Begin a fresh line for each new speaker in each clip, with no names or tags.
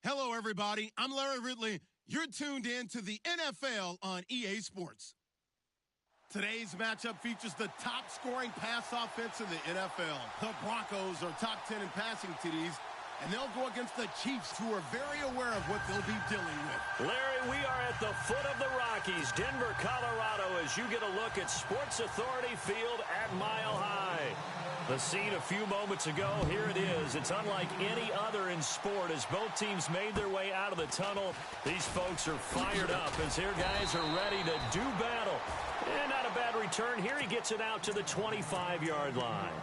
Hello, everybody. I'm Larry Ridley. You're tuned in to the NFL on EA Sports. Today's matchup features the top-scoring pass offense in the NFL. The Broncos are top 10 in passing TDs, and they'll go against the Chiefs, who are very aware of what they'll be dealing with.
Larry, we are at the foot of the Rockies, Denver, Colorado, as you get a look at Sports Authority Field at Mile High. The scene a few moments ago, here it is. It's unlike any other in sport as both teams made their way out of the tunnel. These folks are fired up as their guys are ready to do battle. And not a bad return here. He gets it out to the 25-yard line.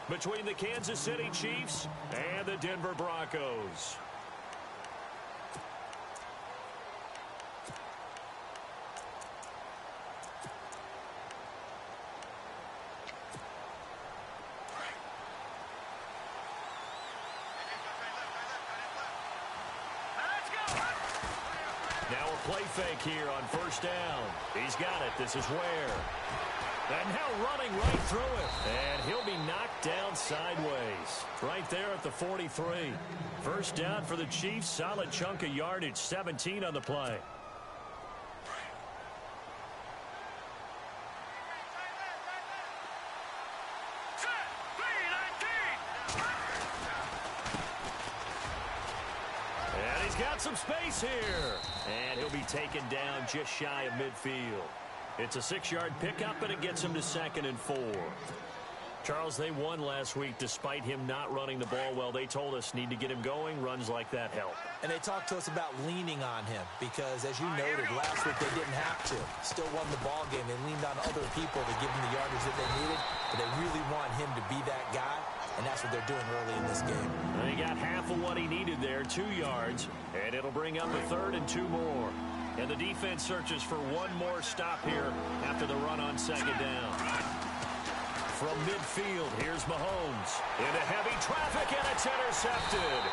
Between the Kansas City Chiefs and the Denver Broncos. Now a play fake here on first down. He's got it. This is Ware. And now running right through it. And he'll be knocked down sideways. Right there at the 43. First down for the Chiefs. Solid chunk of yardage. 17 on the play. And he's got some space here. And he'll be taken down just shy of midfield. It's a 6-yard pickup, and it gets him to 2nd and 4. Charles, they won last week despite him not running the ball well. They told us need to get him going. Runs like that help.
And they talked to us about leaning on him because, as you noted, last week they didn't have to. Still won the ball game. They leaned on other people to give them the yardage that they needed, but they really want him to be that guy, and that's what they're doing early in this game.
And he got half of what he needed there, 2 yards, and it'll bring up a 3rd and 2 more. And the defense searches for one more stop here after the run on 2nd down. From midfield, here's Mahomes. Into heavy traffic, and it's intercepted.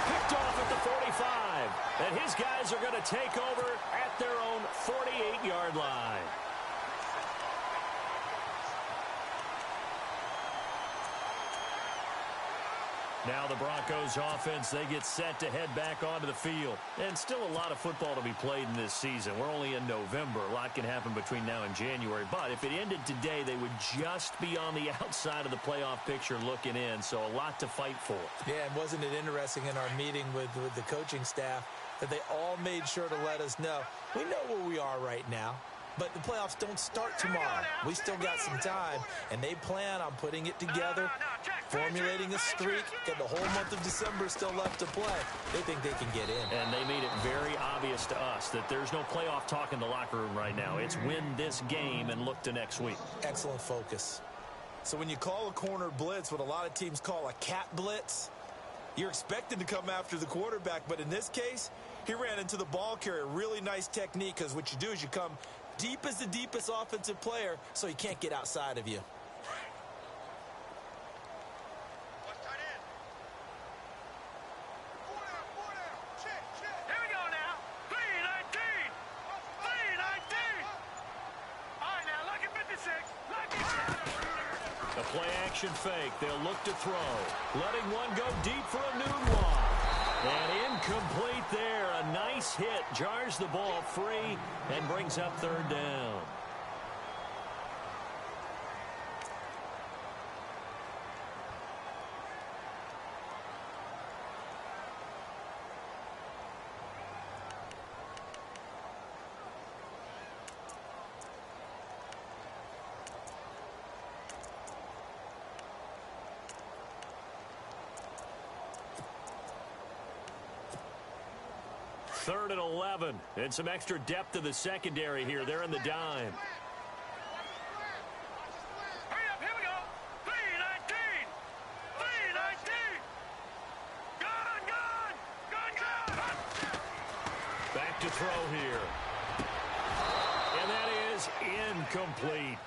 Picked off at the 45. And his guys are going to take over at their own 48-yard line. Now the Broncos offense, they get set to head back onto the field. And still a lot of football to be played in this season. We're only in November. A lot can happen between now and January. But if it ended today, they would just be on the outside of the playoff picture looking in. So a lot to fight for.
Yeah, and wasn't it interesting in our meeting with the coaching staff that they all made sure to let us know, we know where we are right now. But the playoffs don't start tomorrow. We still got some time, and they plan on putting it together, formulating a streak, and the whole month of December still left to play. They think they can get in.
And they made it very obvious to us that there's no playoff talk in the locker room right now. It's win this game and look to next week.
Excellent focus. So when you call a corner blitz, what a lot of teams call a cat blitz, you're expected to come after the quarterback, but in this case, he ran into the ball carrier. Really nice technique, because what you do is you come deep as the deepest offensive player, so he can't get outside of you.
Here we go now. 3-19. 3-19. All right, now, look at 56. Look at
A play-action fake. They'll look to throw. Letting one go deep for a noon walk. And incomplete there. A nice hit. Jars the ball free and brings up 3rd down. Third and 11. And some extra depth to the secondary here. They're in the dime.
Hurry up, here we go. 3-19. 3-19. Gone.
Back to throw here. And that is incomplete.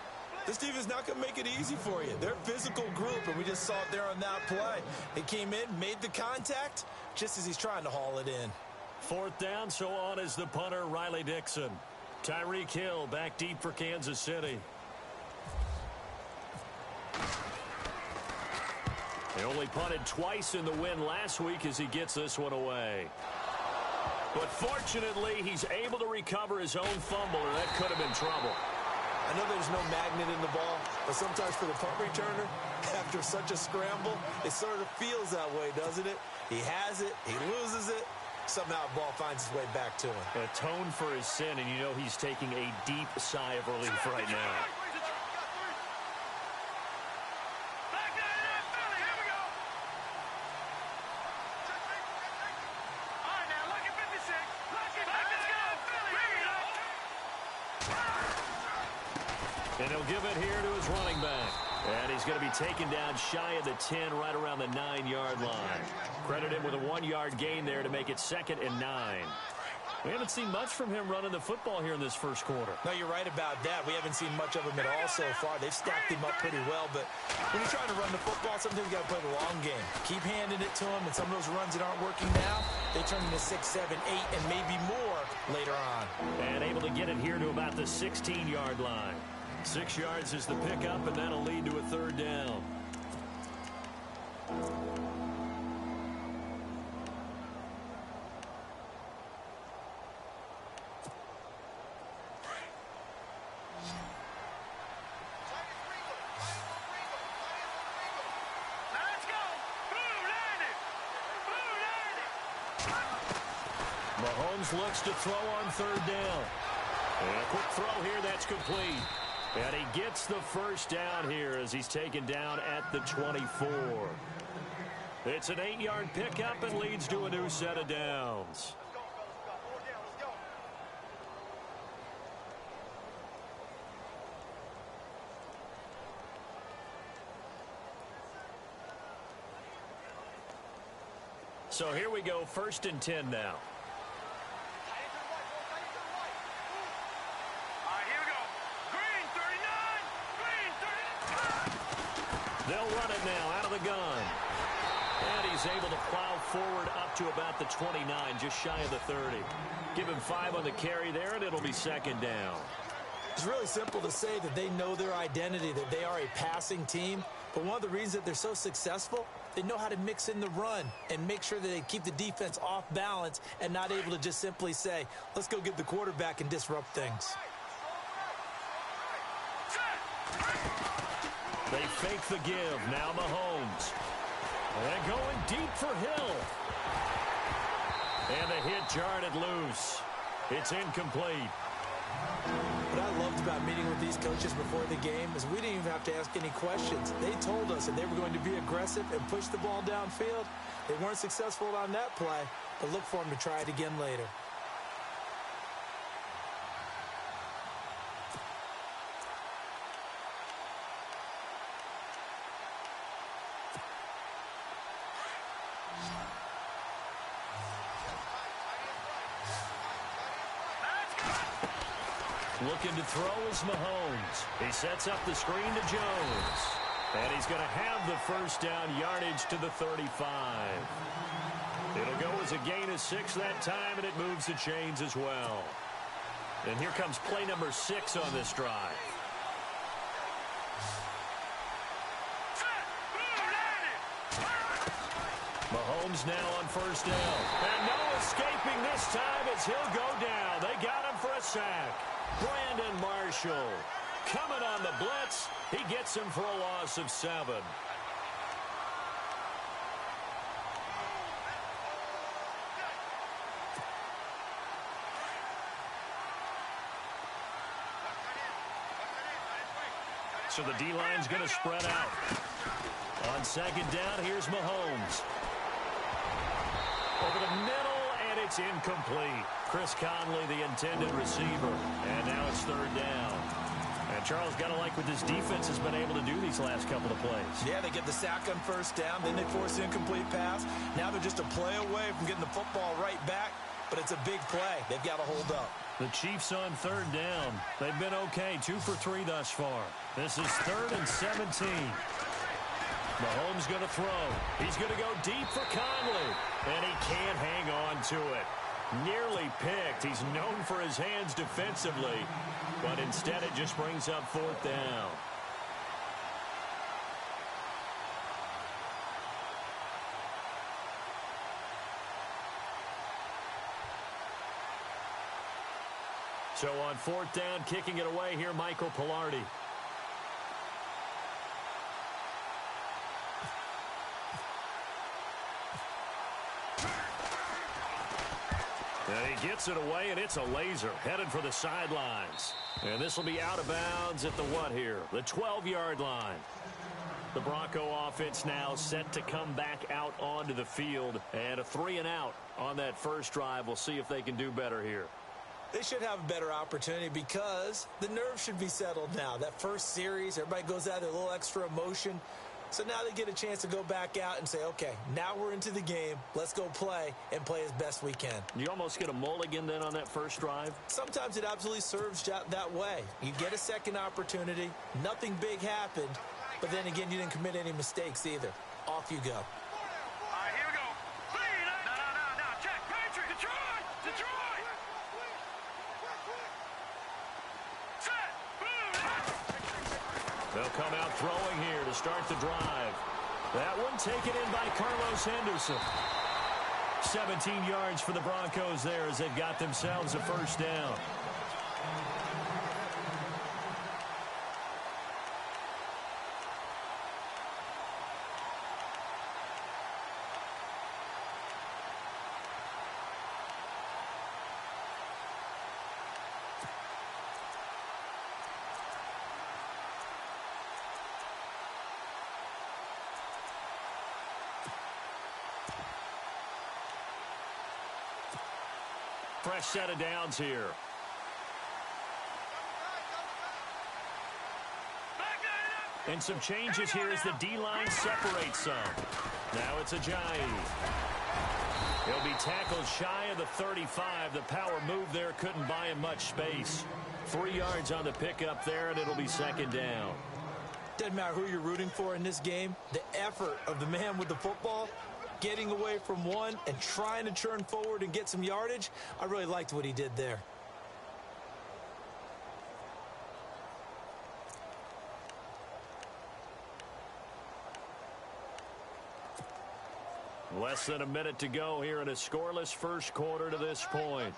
This team is not going to make it easy for you. They're a physical group, and we just saw it there on that play. They came in, made the contact, just as he's trying to haul it in.
4th down, so on is the punter, Riley Dixon. Tyreek Hill back deep for Kansas City. He only punted twice in the win last week as he gets this one away. But fortunately, he's able to recover his own fumble, or that could have been trouble.
I know there's no magnet in the ball, but sometimes for the punt returner, after such a scramble, it sort of feels that way, doesn't it? He has it, he loses it, somehow the ball finds its way back to him.
Atone for his sin, and you know he's taking a deep sigh of relief right now. And he'll give it here to his running back. And he's going to be taken down shy of the 10, right around the 9-yard line. Credit him with a 1-yard gain there to make it 2nd and 9. We haven't seen much from him running the football here in this first quarter.
No, you're right about that. We haven't seen much of him at all so far. They've stacked him up pretty well, but when you're trying to run the football, sometimes you got to play the long game. Keep handing it to him, and some of those runs that aren't working now, they turn into 6, 7, 8, and maybe more later on.
And able to get it here to about the 16-yard line. 6 yards is the pickup, and that'll lead to a 3rd down. Mahomes looks to throw on 3rd down. And a quick throw here, that's complete. And he gets the first down here as he's taken down at the 24. It's an 8-yard pickup and leads to a new set of downs. So here we go, 1st and 10 now. They'll run it now out of the gun. And he's able to plow forward up to about the 29, just shy of the 30. Give him 5 on the carry there, and it'll be 2nd down.
It's really simple to say that they know their identity, that they are a passing team. But one of the reasons that they're so successful, they know how to mix in the run and make sure that they keep the defense off balance and not able to just simply say, let's go get the quarterback and disrupt things.
They fake the give. Now Mahomes. And going deep for Hill. And the hit jarred it loose. It's incomplete.
What I loved about meeting with these coaches before the game is we didn't even have to ask any questions. They told us that they were going to be aggressive and push the ball downfield. They weren't successful on that play, but look for them to try it again later.
Looking to throw is Mahomes. He sets up the screen to Jones. And he's going to have the first down, yardage to the 35. It'll go as a gain of 6 that time, and it moves the chains as well. And here comes play number 6 on this drive. Mahomes now on first down. And no escaping this time as he'll go down. They got him for a sack. Brandon Marshall coming on the blitz. He gets him for a loss of 7. So the D-line's going to spread out. On 2nd down, here's Mahomes. Over the middle, and it's incomplete. Chris Conley, the intended receiver. And now it's 3rd down. And Charles, got to like what this defense has been able to do these last couple of plays.
Yeah, they get the sack on first down, then they force the incomplete pass. Now they're just a play away from getting the football right back, but it's a big play. They've got to hold up.
The Chiefs on 3rd down. They've been okay, 2 for 3 thus far. This is 3rd and 17. Mahomes going to throw. He's going to go deep for Conley. And he can't hang on to it. Nearly picked. He's known for his hands defensively. But instead it just brings up 4th down. So on fourth down, kicking it away here, Michael Pilardi. And he gets it away, and it's a laser headed for the sidelines. And this will be out of bounds at the what here? The 12-yard line. The Bronco offense now set to come back out onto the field. And a 3-and-out on that first drive. We'll see if they can do better here.
They should have a better opportunity because the nerves should be settled now. That first series, everybody goes out with a little extra emotion. So now they get a chance to go back out and say, okay, now we're into the game. Let's go play and play as best we can.
You almost get a mulligan then on that first drive?
Sometimes it absolutely serves that way. You get a second opportunity. Nothing big happened. But then again, you didn't commit any mistakes either. Off you go.
All right, here we go. No. Check. Patriot. Detroit. Set. Boom.
They'll come out throwing here to start the drive. That one taken in by Carlos Henderson. 17 yards for the Broncos there as they've got themselves a first down. Fresh set of downs here. And some changes here as the D-line separates some. Now it's Ajayi. He'll be tackled shy of the 35. The power move there couldn't buy him much space. 3 yards on the pickup there, and it'll be second down.
Doesn't matter who you're rooting for in this game. The effort of the man with the football, getting away from one and trying to turn forward and get some yardage, I really liked what he did there.
Less than a minute to go here in a scoreless first quarter to this point.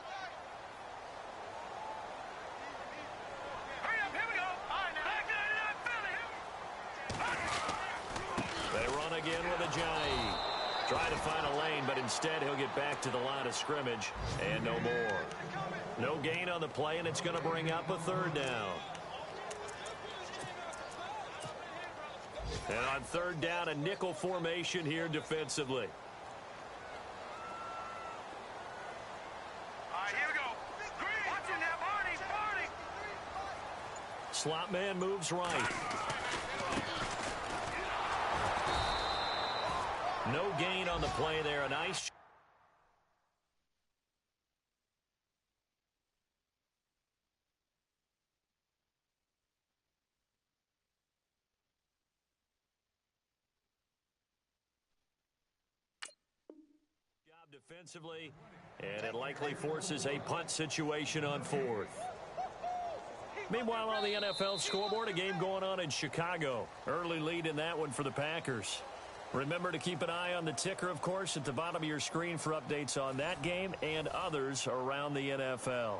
Hurry up, here we go.
They run again with Ajayi. Try to find a lane, but instead he'll get back to the line of scrimmage and no more. No gain on the play, and it's going to bring up a third down. And on third down, a nickel formation here defensively.
All right, here we go. Watch him now, Barney.
Slot man moves right. No gain on the play there. A nice job defensively, and it likely forces a punt situation on fourth. Meanwhile, on the NFL scoreboard, a game going on in Chicago. Early lead in that one for the Packers. Remember to keep an eye on the ticker, of course, at the bottom of your screen for updates on that game and others around the NFL.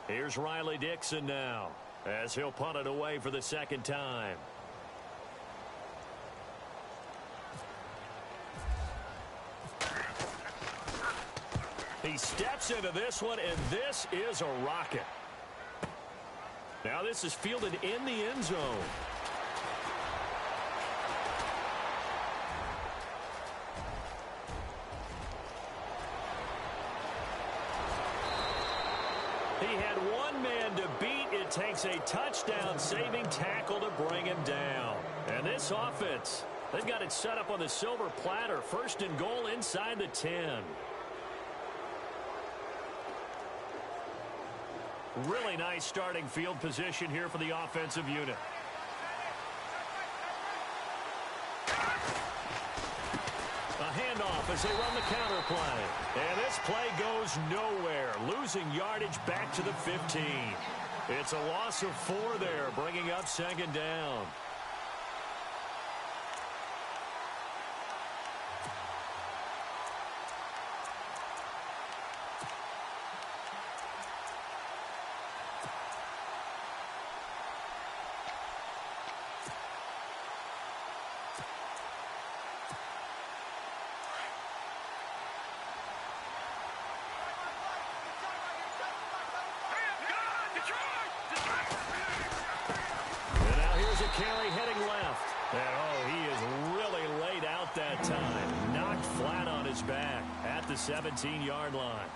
Here's Riley Dixon now as he'll punt it away for the second time. He steps into this one, and this is a rocket. Now this is fielded in the end zone. He had one man to beat. It takes a touchdown-saving tackle to bring him down. And this offense, they've got it set up on the silver platter. First and goal inside the 10. Really nice starting field position here for the offensive unit. A handoff as they run the counter play. And this play goes nowhere. Losing yardage back to the 15. It's a loss of 4 there, bringing up second down. carry heading left. And, he is really laid out that time. Knocked flat on his back at the 17-yard line.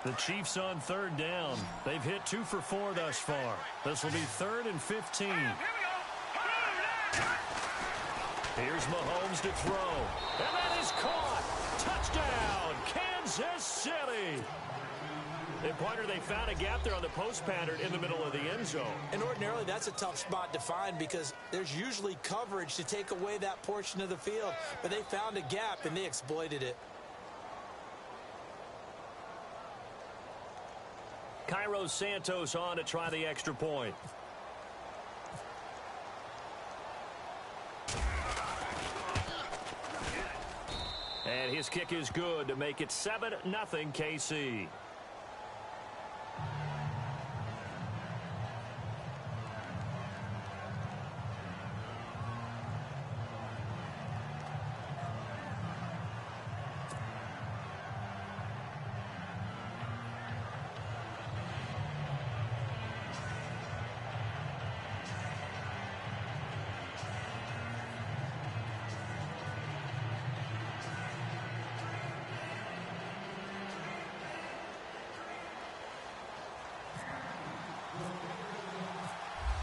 The Chiefs on third down. They've hit 2 for 4 thus far. This will be 3rd and 15. Here's Mahomes to throw. And that is caught. Touchdown, Kansas City. And, partner, they found a gap there on the post pattern in the middle of the end zone.
And ordinarily, that's a tough spot to find because there's usually coverage to take away that portion of the field. But they found a gap, and they exploited it.
Cairo Santos on to try the extra point. And his kick is good to make it 7-0 KC.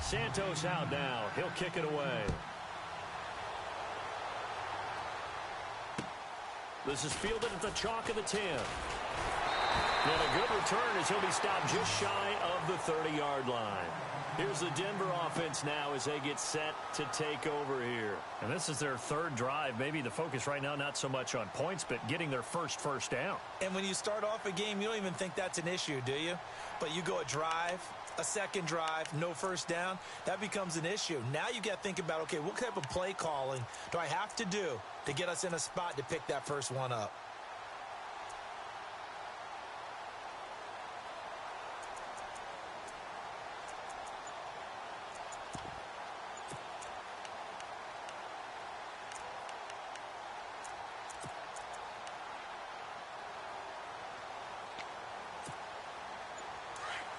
Santos out now. He'll kick it away. This is fielded at the chalk of the 10. And a good return as he'll be stopped just shy of the 30-yard line. Here's the Denver offense now as they get set to take over here.
And this is their 3rd drive. Maybe the focus right now not so much on points, but getting their first down.
And when you start off a game, you don't even think that's an issue, do you? But you go a drive, a second drive, no first down, that becomes an issue. Now you got to think about, okay, what type of play calling do I have to do to get us in a spot to pick that first one up?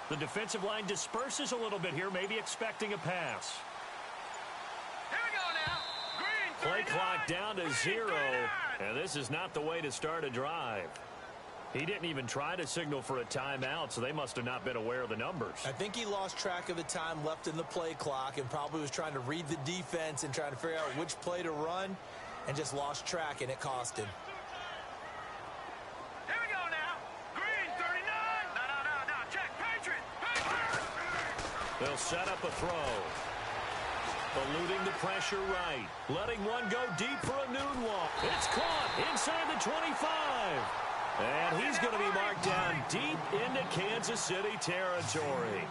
The defensive line disperses a little bit here, maybe expecting a pass.
Here we go now. Green,
Play clock down to 0, and this is not the way to start a drive. He didn't even try to signal for a timeout, so they must have not been aware of the numbers.
I think he lost track of the time left in the play clock and probably was trying to read the defense and trying to figure out which play to run and just lost track, and it cost him.
Here we go now. Green, 39. No. Check. Patriot.
They'll set up a throw. Eluding the pressure right. Letting one go deep for a noon walk. It's caught inside the 25. And he's going to be marked down deep into Kansas City territory.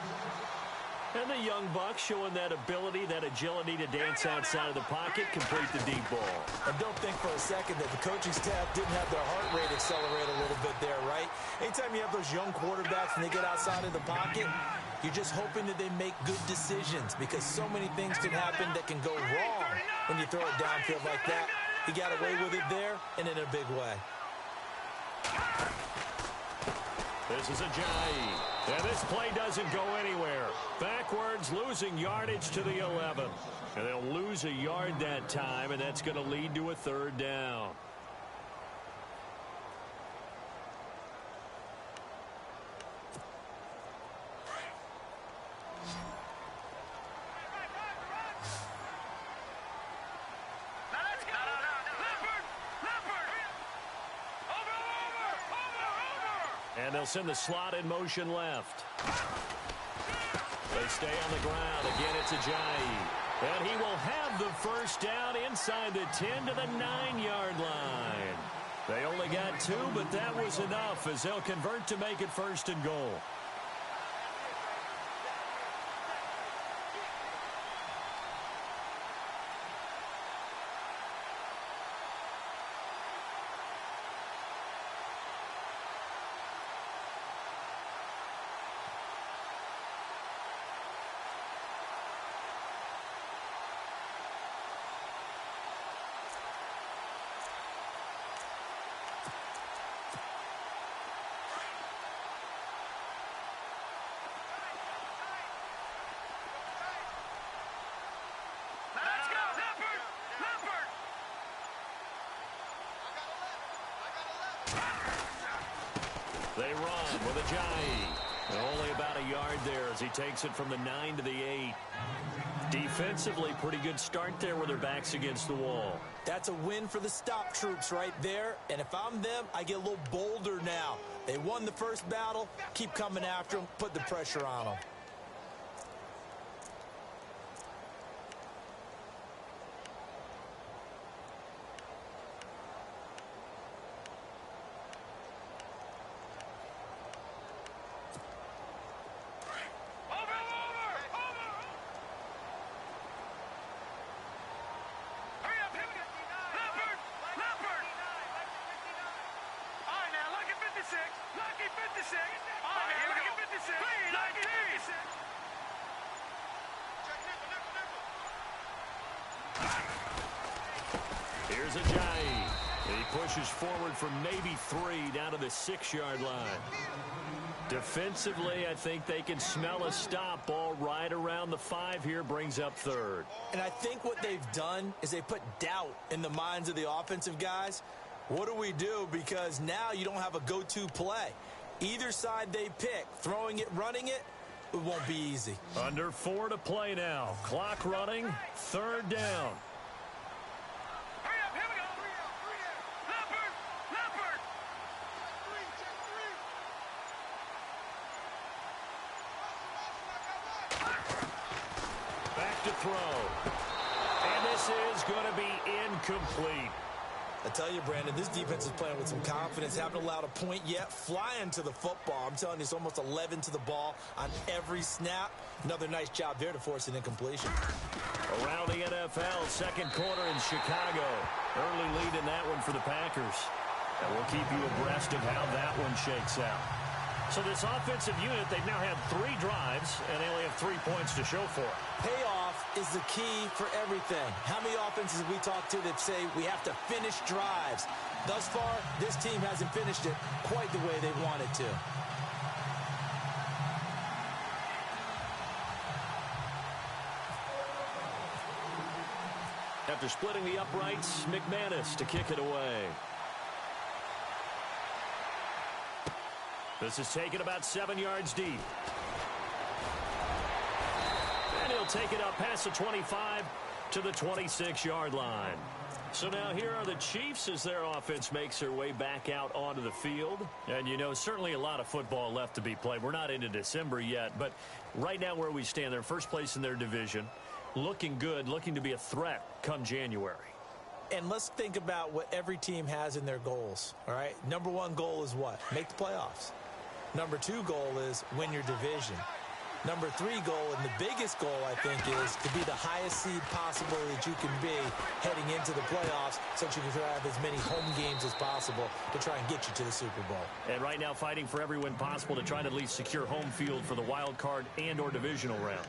And the young buck showing that ability, that agility to dance outside of the pocket, complete the deep ball.
And don't think for a second that the coaching staff didn't have their heart rate accelerate a little bit there, right? Anytime you have those young quarterbacks and they get outside of the pocket, you're just hoping that they make good decisions because so many things can happen that can go wrong when you throw it downfield like that. He got away with it there and in a big way.
This is Ajayi. And this play doesn't go anywhere. Backwards, losing yardage to the 11. And they'll lose a yard that time, and that's going to lead to a 3rd down. And they'll send the slot in motion left. They stay on the ground. Again, it's Ajayi. And he will have the first down inside the 10 to the 9-yard line. They only got 2, but that was enough as they'll convert to make it 1st and goal. They run with Ajayi. Only about a yard there as he takes it from the 9 to the 8. Defensively, pretty good start there with their backs against the wall.
That's a win for the stop troops right there. And if I'm them, I get a little bolder now. They won the first battle. Keep coming after them. Put the pressure on them.
Here's Ajayi. He pushes forward from maybe 3 down to the 6-yard line. Defensively, I think they can smell a stop. Ball right around the 5 here, brings up 3rd.
And I think what they've done is they put doubt in the minds of the offensive guys. What do we do? Because now you don't have a go-to play. Either side they pick, throwing it, running it, it won't be easy.
Under 4 to play now. Clock running, 3rd down. Back to throw. And this is going to be incomplete.
I tell you, Brandon, this defense is playing with some confidence. Haven't allowed a point yet. Flying to the football. I'm telling you, it's almost 11 to the ball on every snap. Another nice job there to force an incompletion.
Around the NFL, second quarter in Chicago. Early lead in that one for the Packers. And we'll keep you abreast of how that one shakes out. So this offensive unit, they've now had 3 drives, and they only have 3 points to show for it.
Payoff is the key for everything. How many offenses have we talked to that say we have to finish drives? Thus far, this team hasn't finished it quite the way they wanted to.
After splitting the uprights, McManus to kick it away. This is taken about 7 yards deep. And he'll take it up past the 25 to the 26-yard line. So now here are the Chiefs as their offense makes their way back out onto the field. And, you know, certainly a lot of football left to be played. We're not into December yet, but right now where we stand, they're first place in their division. Looking good, looking to be a threat come January.
And let's think about what every team has in their goals, all right? Number 1 goal is what? Make the playoffs. Number 2 goal is win your division. Number 3 goal, and the biggest goal, I think, is to be the highest seed possible that you can be heading into the playoffs so that you can have as many home games as possible to try and get you to the Super Bowl.
And right now fighting for every win possible to try to at least secure home field for the wild card and or divisional round.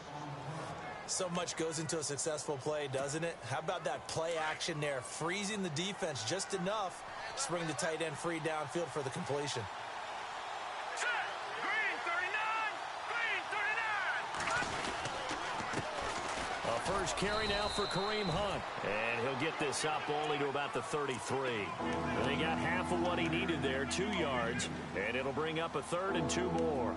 So much goes into a successful play, doesn't it? How about that play action there, freezing the defense just enough to bring the tight end free downfield for the completion.
First carry now for Kareem Hunt. And he'll get this up only to about the 33. And they got half of what he needed there, 2 yards. And it'll bring up a 3rd and 2 more.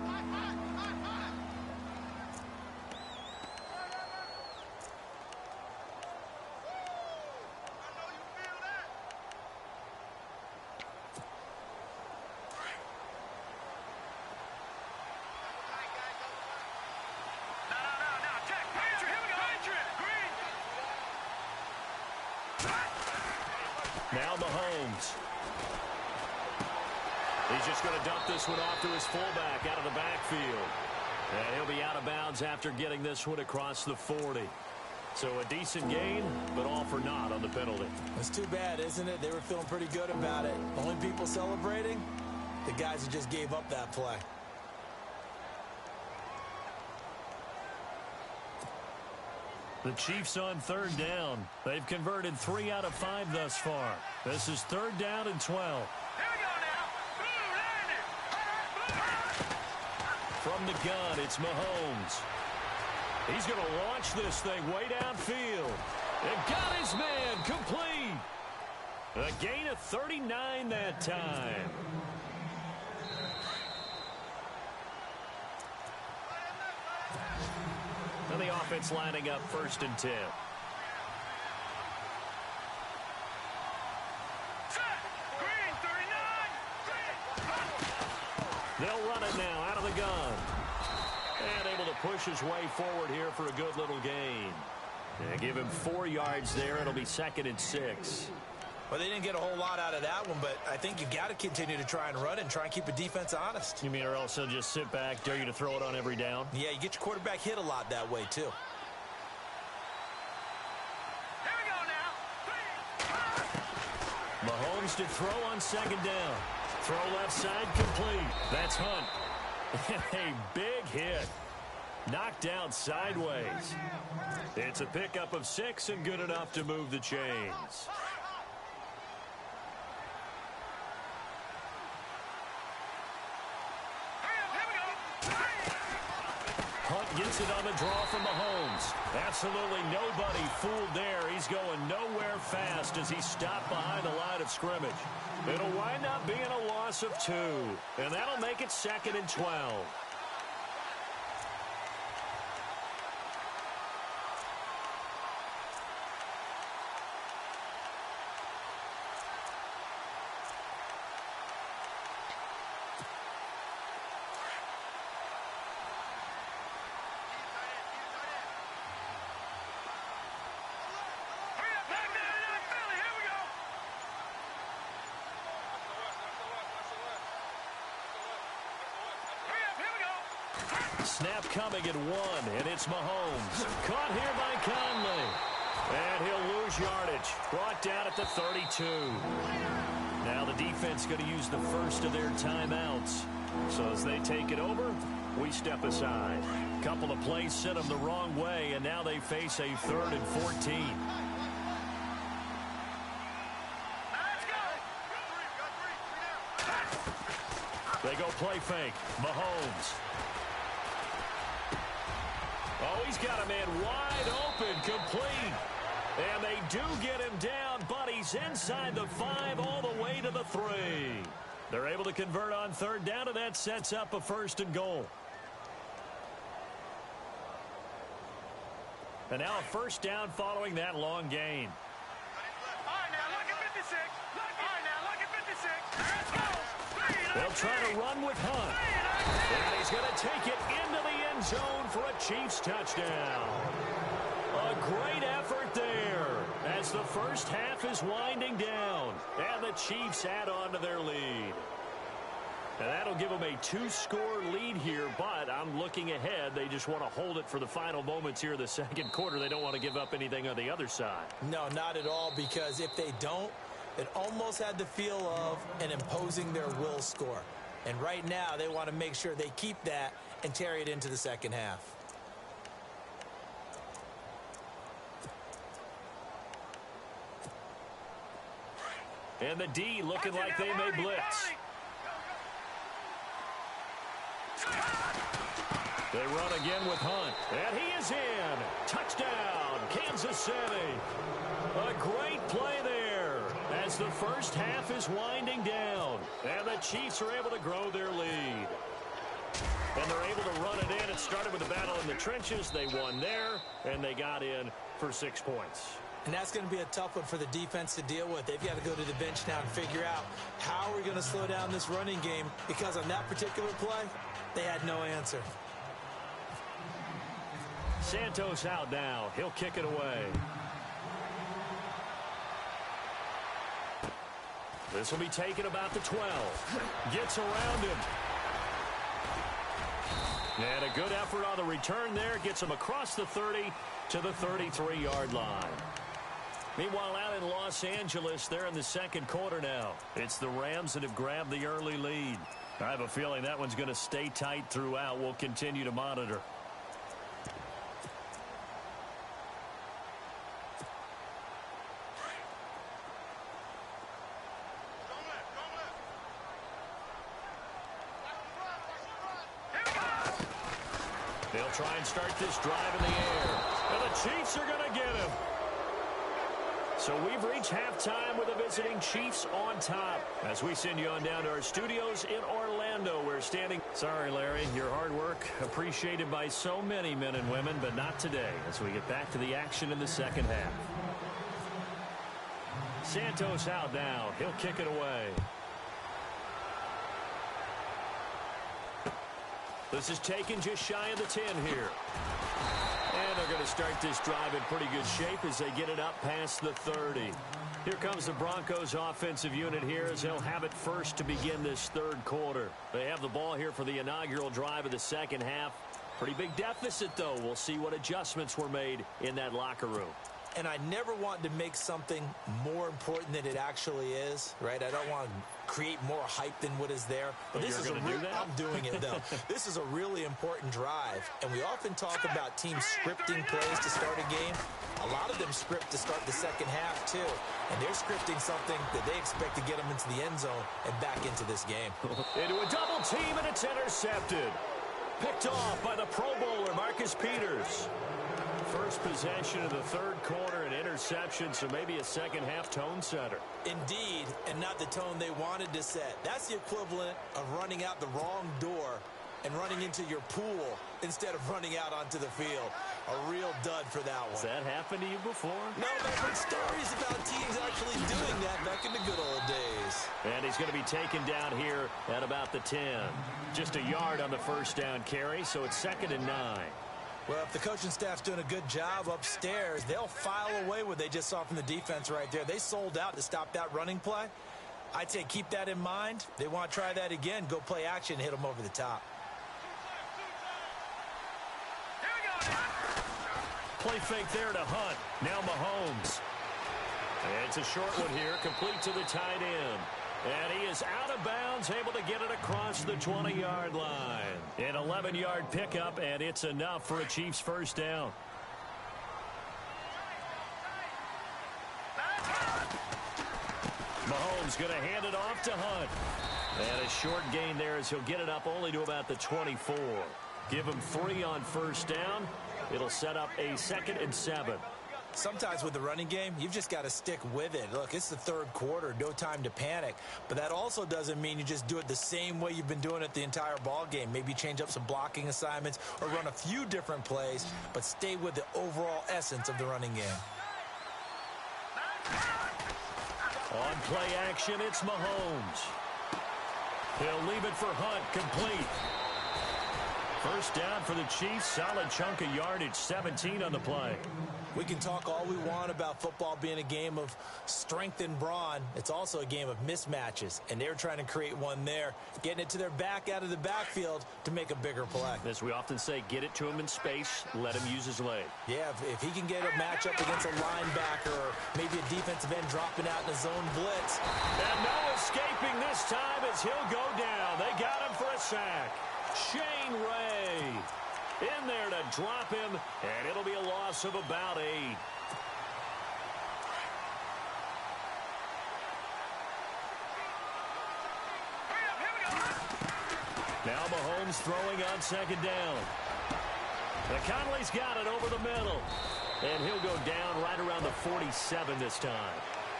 Now Mahomes. He's just going to dump this one off to his fullback out of the backfield. And he'll be out of bounds after getting this one across the 40. So a decent gain, but all for naught on the penalty.
It's too bad, isn't it? They were feeling pretty good about it. Only people celebrating, the guys who just gave up that play.
The Chiefs on 3rd down. They've converted 3 out of 5 thus far. This is 3rd down and 12.
Here we go now.
From the gun, it's Mahomes. He's going to launch this thing way downfield. And got his man complete. A gain of 39 that time. And the offense lining up 1st and 10.
Green, 39.
They'll run it now out of the gun. And able to push his way forward here for a good little gain. And give him 4 yards there. It'll be 2nd and 6.
Well, they didn't get a whole lot out of that one, but I think you got to continue to try and run and try and keep the defense honest.
You mean or else they'll just sit back, dare you to throw it on every down?
Yeah, you get your quarterback hit a lot that way, too.
Here we go now.
Mahomes to throw on 2nd down. Throw left side complete. That's Hunt. A big hit. Knocked out sideways. It's a pickup of 6 and good enough to move the chains. Hunt gets it on the draw from Mahomes. Absolutely nobody fooled there. He's going nowhere fast as he stopped behind the line of scrimmage. It'll wind up being a loss of 2, and that'll make it 2nd and 12. Snap coming at 1, and it's Mahomes. Caught here by Conley. And he'll lose yardage. Brought down at the 32. Now the defense going to use the first of their timeouts. So as they take it over, we step aside. Couple of plays sent them the wrong way, and now they face a 3rd and 14. They go play fake. Mahomes. Oh, he's got a man wide open, complete. And they do get him down, but he's inside the 5 all the way to the 3. They're able to convert on 3rd down, and that sets up a 1st and goal. And now a 1st down following that long gain.
All right, now look at 56. All right, now look at 56. Let's go.
They'll try to run with Hunt. And he's going to take it into the end zone for a Chiefs touchdown. A great effort there as the first half is winding down. And the Chiefs add on to their lead. And that'll give them a 2-score lead here, but I'm looking ahead. They just want to hold it for the final moments here in the 2nd quarter. They don't want to give up anything on the other side.
No, not at all, because if they don't, it almost had the feel of an imposing their will score. And right now, they want to make sure they keep that and carry it into the 2nd half.
And the D looking like they may blitz. They run again with Hunt. And he is in. Touchdown, Kansas City. A great play there as the first half is winding down. And the Chiefs are able to grow their lead. And they're able to run it in. It started with a battle in the trenches. They won there, and they got in for 6 points.
And that's going to be a tough one for the defense to deal with. They've got to go to the bench now and figure out how we're going to slow down this running game, because on that particular play, they had no answer.
Santos out now. He'll kick it away. This will be taken about the 12. Gets around him. And a good effort on the return there. Gets him across the 30 to the 33-yard line. Meanwhile, out in Los Angeles, they're in the 2nd quarter now. It's the Rams that have grabbed the early lead. I have a feeling that one's going to stay tight throughout. We'll continue to monitor. They'll try and start this drive in the air. And the Chiefs are going to get him. So we've reached halftime with the visiting Chiefs on top. As we send you on down to our studios in Orlando, we're standing. Sorry, Larry, your hard work appreciated by so many men and women, but not today as we get back to the action in the second half. Santos out now. He'll kick it away. This is taken just shy of the 10 here. And they're going to start this drive in pretty good shape as they get it up past the 30. Here comes the Broncos offensive unit here as they'll have it first to begin this third quarter. They have the ball here for the inaugural drive of the second half. Pretty big deficit, though. We'll see what adjustments were made in that locker room.
And I never want to make something more important than it actually is, right? I don't want to create more hype than what is there. But this is I'm doing it, though. This is a really important drive. And we often talk about teams scripting plays to start a game. A lot of them script to start the second half, too. And they're scripting something that they expect to get them into the end zone and back into this game.
Into a double team, and it's intercepted. Picked off by the Pro Bowler, Marcus Peters. First possession of the third quarter, an interception, so maybe a second-half tone setter.
Indeed, and not the tone they wanted to set. That's the equivalent of running out the wrong door and running into your pool instead of running out onto the field. A real dud for that one.
Has that happened to you before?
No, I've heard stories about teams actually doing that back in the good old days.
And he's going to be taken down here at about the 10. Just a yard on the first down carry, so it's 2nd and 9.
Well, if the coaching staff's doing a good job upstairs, they'll file away what they just saw from the defense right there. They sold out to stop that running play. I'd say keep that in mind. They want to try that again. Go play action, hit them over the top.
Play fake there to Hunt. Now Mahomes. And it's a short one here, complete to the tight end. And he is out of bounds, able to get it across the 20-yard line. An 11-yard pickup, and it's enough for a Chiefs first down. Mahomes going to hand it off to Hunt. And a short gain there as he'll get it up only to about the 24. Give him 3 on first down. It'll set up a 2nd and 7.
Sometimes with the running game, you've just got to stick with it. Look, it's the third quarter, no time to panic. But that also doesn't mean you just do it the same way you've been doing it the entire ball game. Maybe change up some blocking assignments or run a few different plays, but stay with the overall essence of the running game.
On play action, it's Mahomes. He'll leave it for Hunt, complete. First down for the Chiefs, solid chunk of yardage, 17 on the play.
We can talk all we want about football being a game of strength and brawn. It's also a game of mismatches, and they're trying to create one there, getting it to their back out of the backfield to make a bigger play.
As we often say, get it to him in space, let him use his leg.
Yeah, if he can get a matchup against a linebacker or maybe a defensive end dropping out in a zone blitz.
And no escaping this time as he'll go down. They got him for a sack. Shane Ray in there to drop him, and it'll be a loss of about 8. Now Mahomes throwing on second down. And Conley's got it over the middle. And he'll go down right around the 47 this time.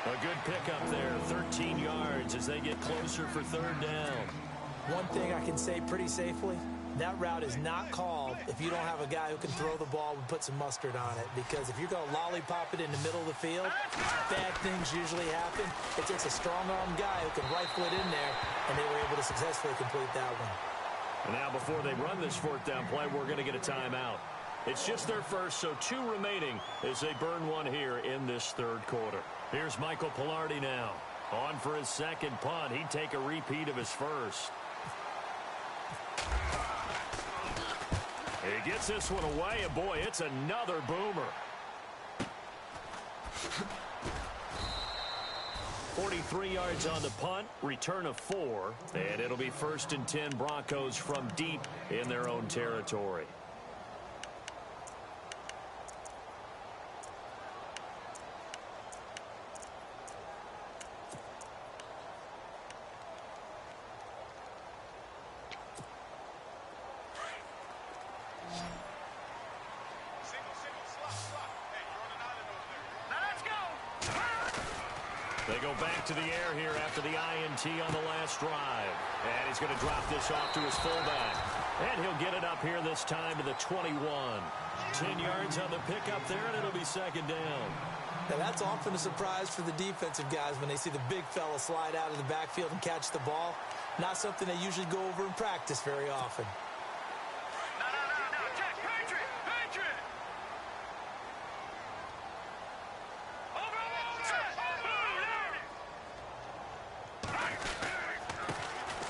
A good pickup there, 13 yards as they get closer for third down.
One thing I can say pretty safely, that route is not called if you don't have a guy who can throw the ball and put some mustard on it. Because if you're going to lollipop it in the middle of the field, bad things usually happen. It takes a strong-arm guy who can rifle it in there, and they were able to successfully complete that one.
And now before they run this fourth down play, we're going to get a timeout. It's just their first, so 2 remaining as they burn one here in this third quarter. Here's Michael Pilardi now. On for his second punt. He'd take a repeat of his first. He gets this one away, and boy, it's another boomer. 43 yards on the punt, return of 4, and it'll be 1st and 10 Broncos from deep in their own territory.
Let's go!
They go back to the air here after the INT on the last drive. And he's going to drop this off to his fullback. And he'll get it up here this time to the 21. 10 yards on the pickup there, and it'll be second down.
Now, that's often a surprise for the defensive guys when they see the big fella slide out of the backfield and catch the ball. Not something they usually go over in practice very often.
No, check, Patriot, Patriot!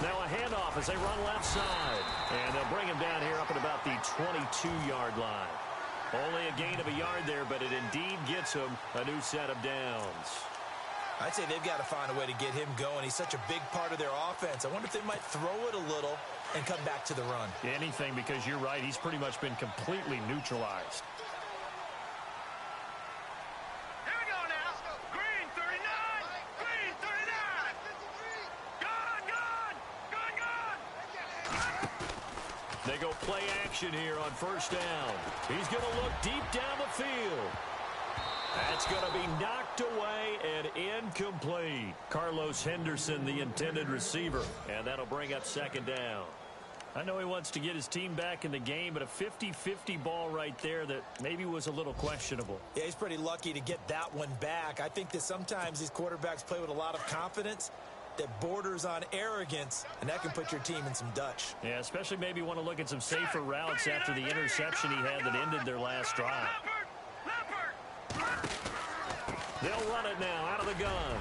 Now a handoff as they run left side. And they'll bring him down here up at about the 22-yard line. Only a gain of a yard there, but it indeed gets him a new set of downs.
I'd say they've got to find a way to get him going. He's such a big part of their offense. I wonder if they might throw it a little and come back to the run.
Anything, because you're right. He's pretty much been completely neutralized.
Here we go now. Green 39. Green 39. Gone.
They go play action here on first down. He's going to look deep down the field. That's going to be knocked away and incomplete. Carlos Henderson, the intended receiver, and that'll bring up second down. I know he wants to get his team back in the game, but a 50-50 ball right there that maybe was a little questionable.
Yeah, he's pretty lucky to get that one back. I think that sometimes these quarterbacks play with a lot of confidence that borders on arrogance, and that can put your team in some Dutch.
Yeah, especially maybe want to look at some safer routes after the interception he had that ended their last drive.
They'll run it now out of the gun.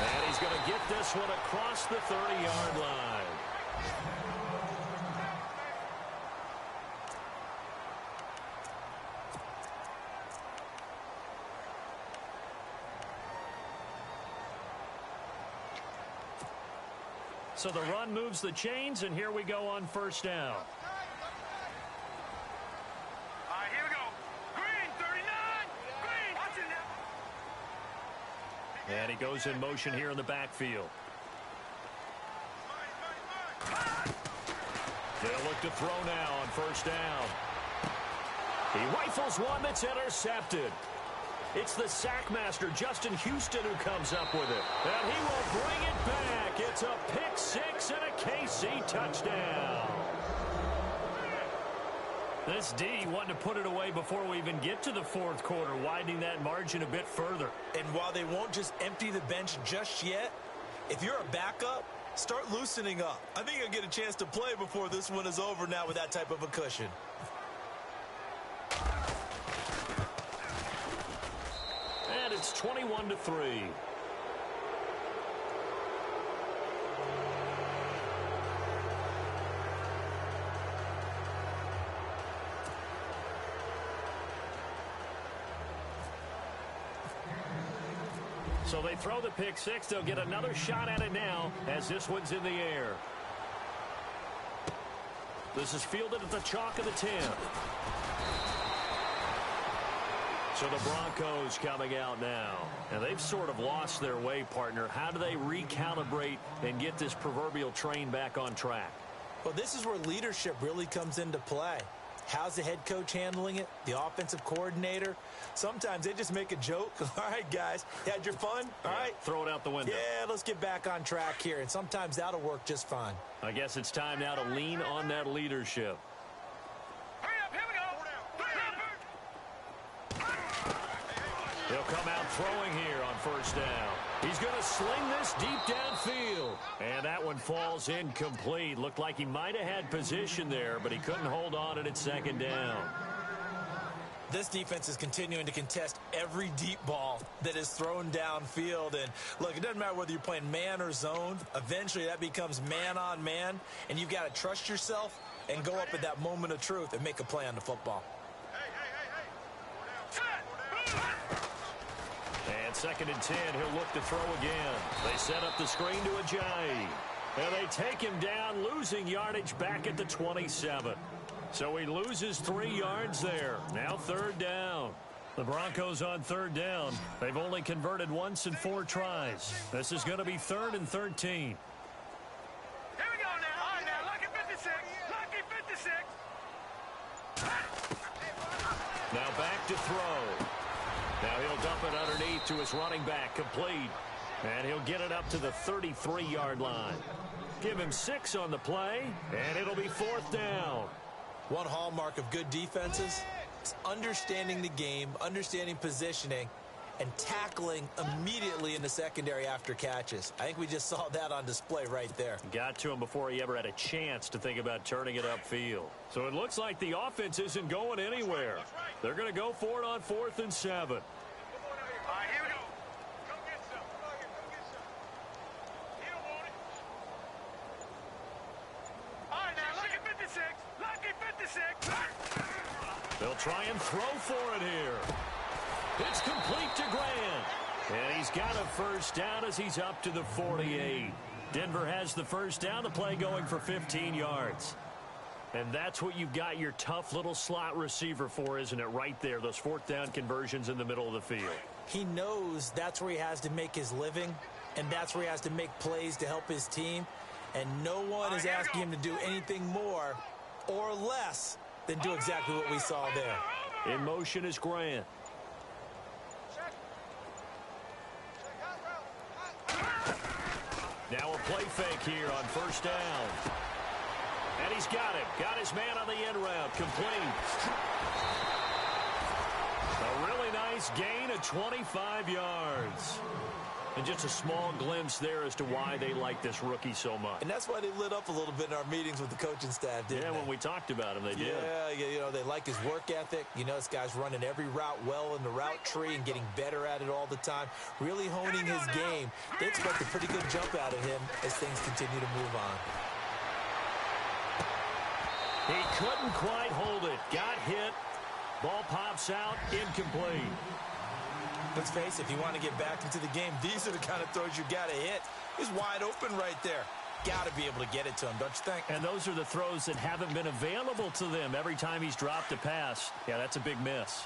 And he's going to get this one across the 30-yard line.
So the run moves the chains, and here we go on first down.
All right, here we go. Green 39. Green. Watch it now.
And he goes in motion here in the backfield.
They'll look to throw now on first down. He rifles one that's intercepted. It's the sackmaster, Justin Houston, who comes up with it. And he will bring it back. It's a pick six and a KC touchdown.
This D wanting to put it away before we even get to the fourth quarter, widening that margin a bit further.
And while they won't just empty the bench just yet, if you're a backup, start loosening up. I think you'll get a chance to play before this one is over now with that type of a cushion.
And it's 21-3.
So they throw the pick six. They'll get another shot at it now as this one's in the air. This is fielded at the chalk of the 10. So the Broncos coming out now. And they've sort of lost their way, partner. How do they recalibrate and get this proverbial train back on track?
Well, this is where leadership really comes into play. How's the head coach handling it? The offensive coordinator? Sometimes they just make a joke. All right, guys, you had your fun? All right.
Throw it out the window.
Yeah, let's get back on track here. And sometimes that'll work just fine.
I guess it's time now to lean on that leadership.
Hurry up, here we go.
He'll come out throwing here on first down. He's going to sling this deep downfield. And that one falls incomplete. Looked like he might have had position there, but he couldn't hold on at second down.
This defense is continuing to contest every deep ball that is thrown downfield. And, look, it doesn't matter whether you're playing man or zone. Eventually, that becomes man on man. And you've got to trust yourself and go up at that moment of truth and make a play on the football.
And second and 10, he'll look to throw again. They set up the screen to Ajayi. And they take him down, losing yardage back at the 27. So he loses 3 yards there. Now third down.
The Broncos on third down. They've only converted once in 4 tries. This is going to be 3rd and 13.
Here we go now. All right, now, lucky 56. Lucky 56.
Now back to throw. Now he'll dump it underneath fake to his running back, complete. And he'll get it up to the 33-yard line. Give him 6 on the play, and it'll be 4th down.
One hallmark of good defenses is understanding the game, understanding positioning, and tackling immediately in the secondary after catches. I think we just saw that on display right there.
Got to him before he ever had a chance to think about turning it upfield. So it looks like the offense isn't going anywhere. They're going to go for it on 4th and 7.
All right, here we go. Go get some. Go get some. He don't want it. All right, now, lucky 56. Lucky 56.
They'll try and throw for it here. It's complete to Grant. And he's got a first down as he's up to the 48. Denver has the first down. The play going for 15 yards. And that's what you've got your tough little slot receiver for, isn't it? Right there, those 4th down conversions in the middle of the field.
He knows that's where he has to make his living, and that's where he has to make plays to help his team. And no one is asking him to do anything more or less than do exactly what we saw there.
In motion is Grant. Now a play fake here on first down. And he's got him. Got his man on the end route. Complete. A really nice gain of 25 yards. And just a small glimpse there as to why they like this rookie so much.
And that's why they lit up a little bit in our meetings with the coaching staff, didn't they?
Yeah, when we talked about him, they did.
Yeah, you know, they like his work ethic. You know, this guy's running every route well in the route tree and getting better at it all the time, really honing his game. They expect a pretty good jump out of him as things continue to move on.
He couldn't quite hold it. Got hit. Ball pops out. Incomplete.
Let's face it, if you want to get back into the game, these are the kind of throws you got to hit. He's wide open right there. Got to be able to get it to him, don't you think?
And those are the throws that haven't been available to them every time he's dropped a pass. Yeah, that's a big miss.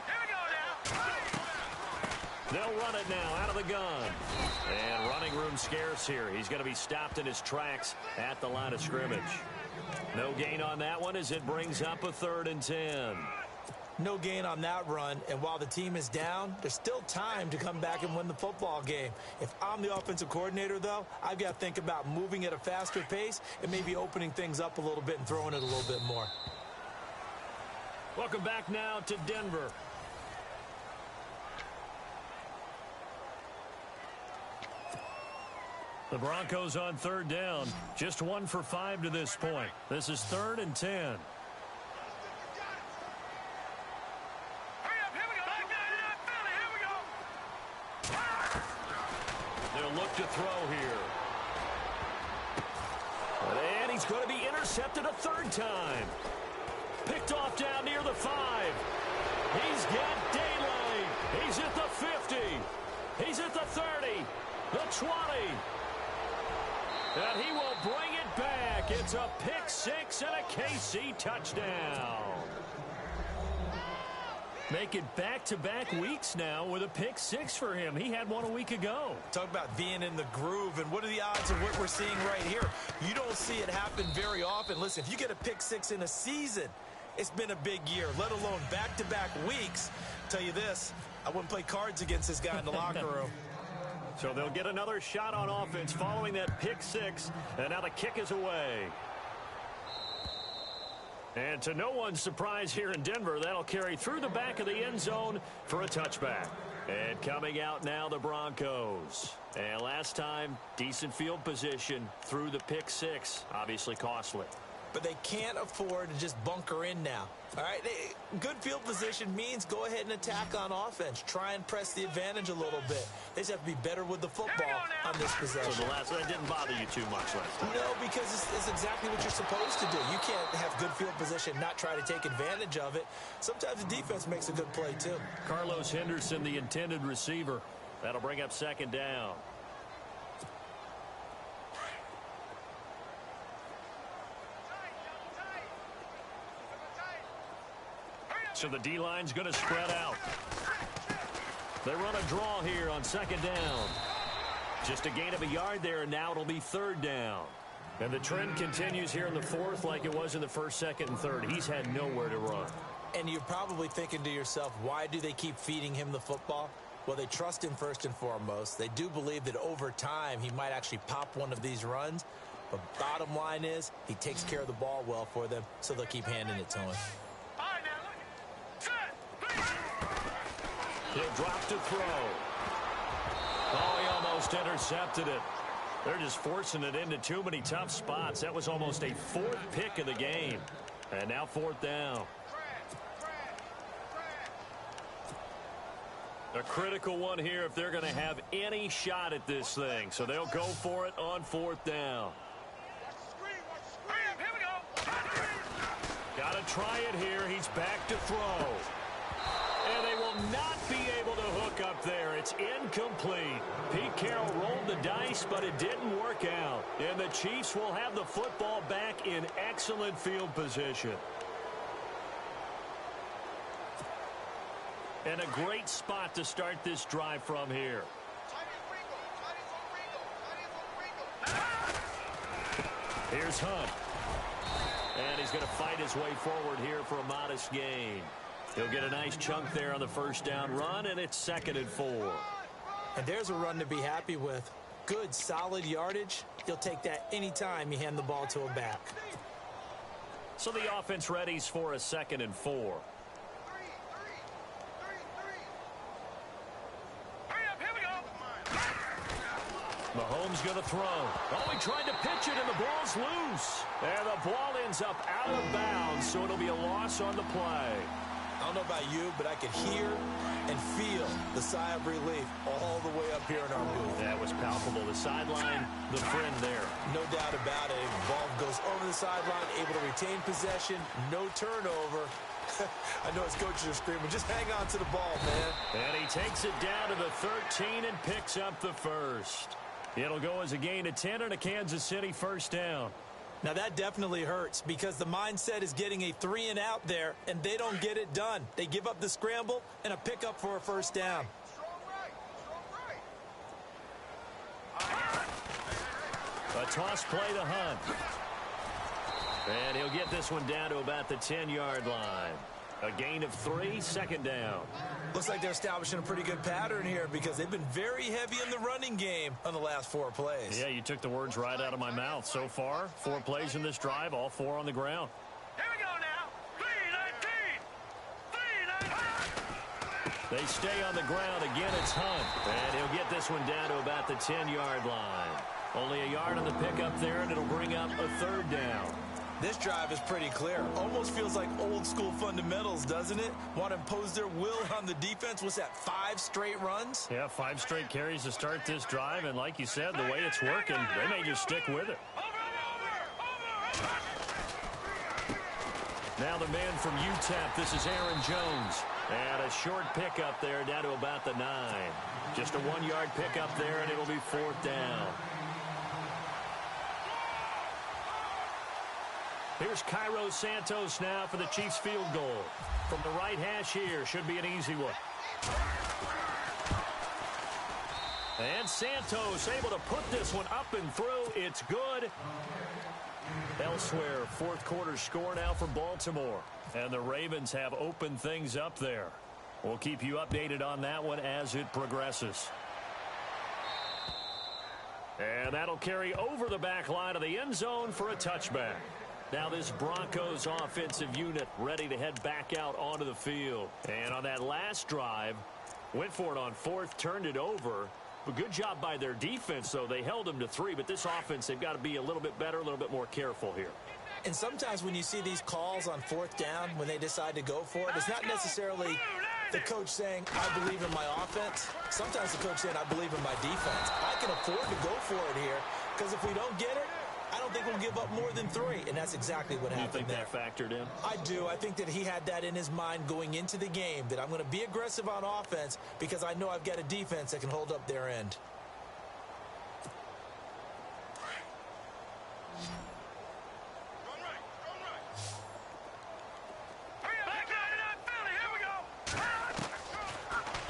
Here we go now.
They'll run it now out of the gun. And running room scarce here. He's going to be stopped in his tracks at the line of scrimmage. No gain on that one as it brings up a 3rd and 10.
No gain on that run, and while the team is down, there's still time to come back and win the football game. If I'm the offensive coordinator, though, I've got to think about moving at a faster pace and maybe opening things up a little bit and throwing it a little bit more.
Welcome back now to Denver. The Broncos on 3rd down. Just 1 for 5 to this point. This is 3rd and 10. They'll look to throw here. And he's going to be intercepted a 3rd time. Picked off down near the 5. He's got daylight. He's at the 50. He's at the 30. The 20. And he will bring it back. It's a pick 6 and a KC touchdown. Make it back-to-back weeks now with a pick 6 for him. He had one a week ago.
Talk about being in the groove, and what are the odds of what we're seeing right here? You don't see it happen very often. Listen, if you get a pick 6 in a season, it's been a big year, let alone back-to-back weeks. Tell you this, I wouldn't play cards against this guy in the locker room.
So they'll get another shot on offense following that pick 6, and now the kick is away. And to no one's surprise here in Denver, that'll carry through the back of the end zone for a touchback. And coming out now, the Broncos. And last time, decent field position through the pick 6, obviously costly.
But they can't afford to just bunker in now. All right, good field position means go ahead and attack on offense. Try and press the advantage a little bit. They just have to be better with the football on this possession.
So that didn't bother you too much last time?
No, because it's exactly what you're supposed to do. You can't have good field position, not try to take advantage of it. Sometimes the defense makes a good play, too.
Carlos Henderson, the intended receiver. That'll bring up 2nd down. So the D-line's going to spread out. They run a draw here on 2nd down. Just a gain of a yard there, and now it'll be 3rd down. And the trend continues here in the 4th like it was in the 1st, 2nd, and 3rd. He's had nowhere to run.
And you're probably thinking to yourself, why do they keep feeding him the football? Well, they trust him first and foremost. They do believe that over time he might actually pop one of these runs. But bottom line is he takes care of the ball well for them, so they'll keep handing it to him.
He'll drop to throw. Oh, he almost intercepted it. They're just forcing it into too many tough spots. That was almost a fourth pick of the game. And now fourth down. A critical one here if they're going to have any shot at this thing. So they'll go for it on fourth down. Got to try it here. He's back to throw. And they will not be able to hook up there. It's incomplete. Pete Carroll rolled the dice, but it didn't work out. And the Chiefs will have the football back in excellent field position. And a great spot to start this drive from here. Here's Hunt. And he's going to fight his way forward here for a modest gain. He'll get a nice chunk there on the first down run, and it's 2nd and 4.
And there's a run to be happy with. Good, solid yardage. You'll take that anytime you hand the ball to a back.
So the offense readies for a 2nd and 4. Mahomes going to throw. Oh, he tried to pitch it, and the ball's loose. And the ball ends up out of bounds, so it'll be a loss on the play.
I don't know about you, but I could hear and feel the sigh of relief all the way up here in our booth.
That was palpable. The sideline, the friend there.
No doubt about it. The ball goes over the sideline, able to retain possession, no turnover. I know his coaches are screaming, just hang on to the ball, man.
And he takes it down to the 13 and picks up the first. It'll go as a gain of 10 and a Kansas City first down.
Now that definitely hurts because the mindset is getting a 3-and-out there, and they don't get it done. They give up the scramble and a pickup for a first down.
A toss play to Hunt. And he'll get this one down to about the 10-yard line. A gain of 3, 2nd down.
Looks like they're establishing a pretty good pattern here because they've been very heavy in the running game on the last 4 plays.
Yeah, you took the words right out of my mouth. So far, 4 plays in this drive, all 4 on the ground.
Here we go now. 3-19.
They stay on the ground. Again, it's Hunt. And he'll get this one down to about the 10-yard line. Only a yard on the pickup there, and it'll bring up a 3rd down.
This drive is pretty clear. Almost feels like old school fundamentals, doesn't it? Want to impose their will on the defense. What's that, 5 straight runs?
Yeah, 5 straight carries to start this drive. And like you said, the way it's working, they may just stick with it. Now the man from UTEP, this is Aaron Jones. And a short pickup there down to about the 9. Just a 1-yard pickup there, and it'll be 4th down. Here's Cairo Santos now for the Chiefs field goal. From the right hash here, should be an easy one. And Santos able to put this one up and through. It's good. Elsewhere, 4th quarter score now for Baltimore. And the Ravens have opened things up there. We'll keep you updated on that one as it progresses. And that'll carry over the back line of the end zone for a touchback. Now this Broncos offensive unit ready to head back out onto the field. And on that last drive, went for it on 4th, turned it over. But good job by their defense, though. They held them to 3. But this offense, they've got to be a little bit better, a little bit more careful here.
And sometimes when you see these calls on 4th down, when they decide to go for it, it's not necessarily the coach saying, I believe in my offense. Sometimes the coach saying, I believe in my defense. I can afford to go for it here because if we don't get it, I don't think we'll give up more than 3, and that's exactly what happened there.
You think that factored in?
I do. I think that he had that in his mind going into the game, that I'm going to be aggressive on offense because I know I've got a defense that can hold up their end.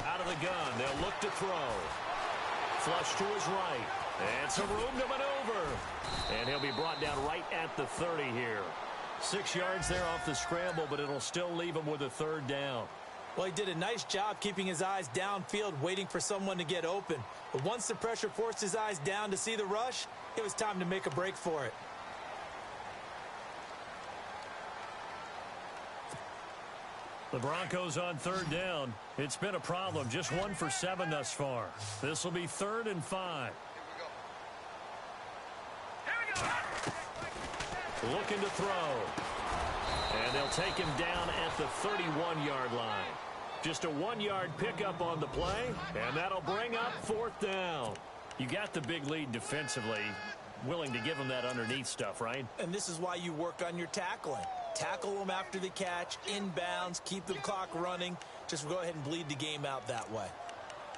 Out of the gun, they'll look to throw. Flush to his right. And some room to maneuver. And he'll be brought down right at the 30 here. 6 yards there off the scramble, but it'll still leave him with a third down.
Well, he did a nice job keeping his eyes downfield, waiting for someone to get open. But once the pressure forced his eyes down to see the rush, it was time to make a break for it.
The Broncos on third down. It's been a problem. Just 1 for 7 thus far. This will be 3rd and 5. Looking to throw. And they'll take him down at the 31-yard line. Just a 1-yard pickup on the play, and that'll bring up 4th down. You got the big lead defensively. Willing to give him that underneath stuff, right?
And this is why you work on your tackling. Tackle them after the catch, inbounds, keep the clock running. Just go ahead and bleed the game out that way.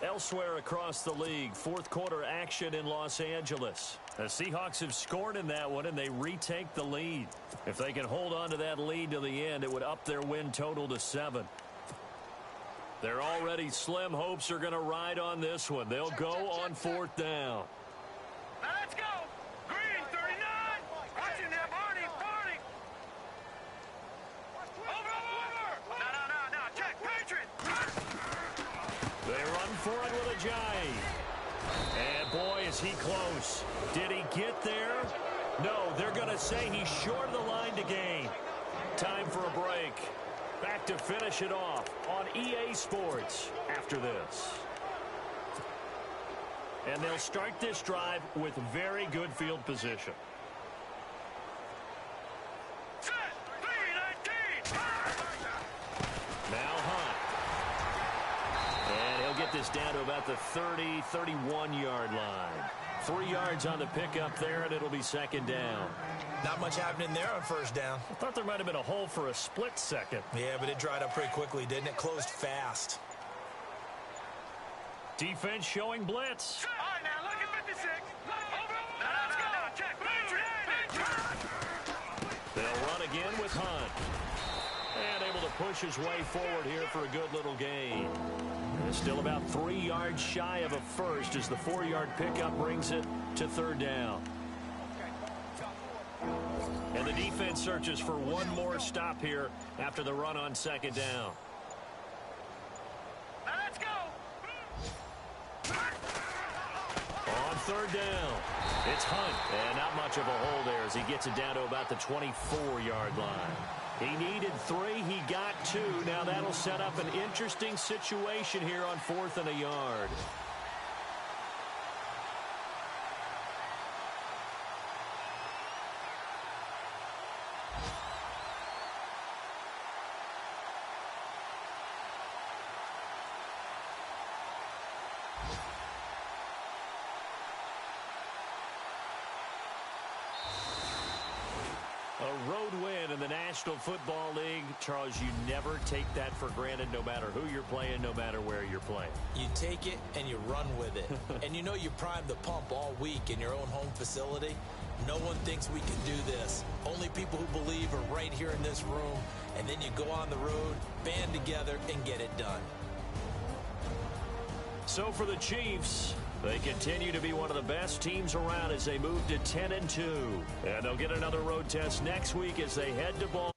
Elsewhere across the league, fourth quarter action in Los Angeles. The Seahawks have scored in that one, and they retake the lead. If they can hold on to that lead to the end, it would up their win total to 7. Their already slim hopes are going to ride on this one. They'll go on 4th down.
Now let's go. Green, 39. Watching there, Barney. Over. No. Check, Patriot.
They run for it with a jive. And boy, is he close. Did he get there? No, they're going to say he's short of the line to gain. Time for a break. Back to finish it off on EA Sports after this. And they'll start this drive with very good field position.
Set. 3-19.
Now Hunt. And he'll get this down to about the 30, 31-yard line. 3 yards on the pickup there, and it'll be 2nd down.
Not much happening there on 1st down.
I thought there might have been a hole for a split second.
Yeah, but it dried up pretty quickly, didn't it? Closed fast.
Defense showing blitz.
All right, now look at 56. Over. Now let's go. Check, Patriot.
They'll run again with Hunt. And able to push his way forward here for a good little gain. Still about 3 yards shy of a first as the 4-yard pickup brings it to 3rd down. And the defense searches for one more stop here after the run on 2nd down.
Now let's go.
On 3rd down, it's Hunt. And not much of a hole there as he gets it down to about the 24-yard line. He needed 3. He got 2. Now that'll set up an interesting situation here on 4th and a yard. A road win in the National Football League. Charles, you never take that for granted no matter who you're playing, no matter where you're playing.
You take it and you run with it. And you know you primed the pump all week in your own home facility. No one thinks we can do this. Only people who believe are right here in this room. And then you go on the road, band together, and get it done.
So for the Chiefs, they continue to be one of the best teams around as they move to 10-2. And they'll get another road test next week as they head to Baltimore.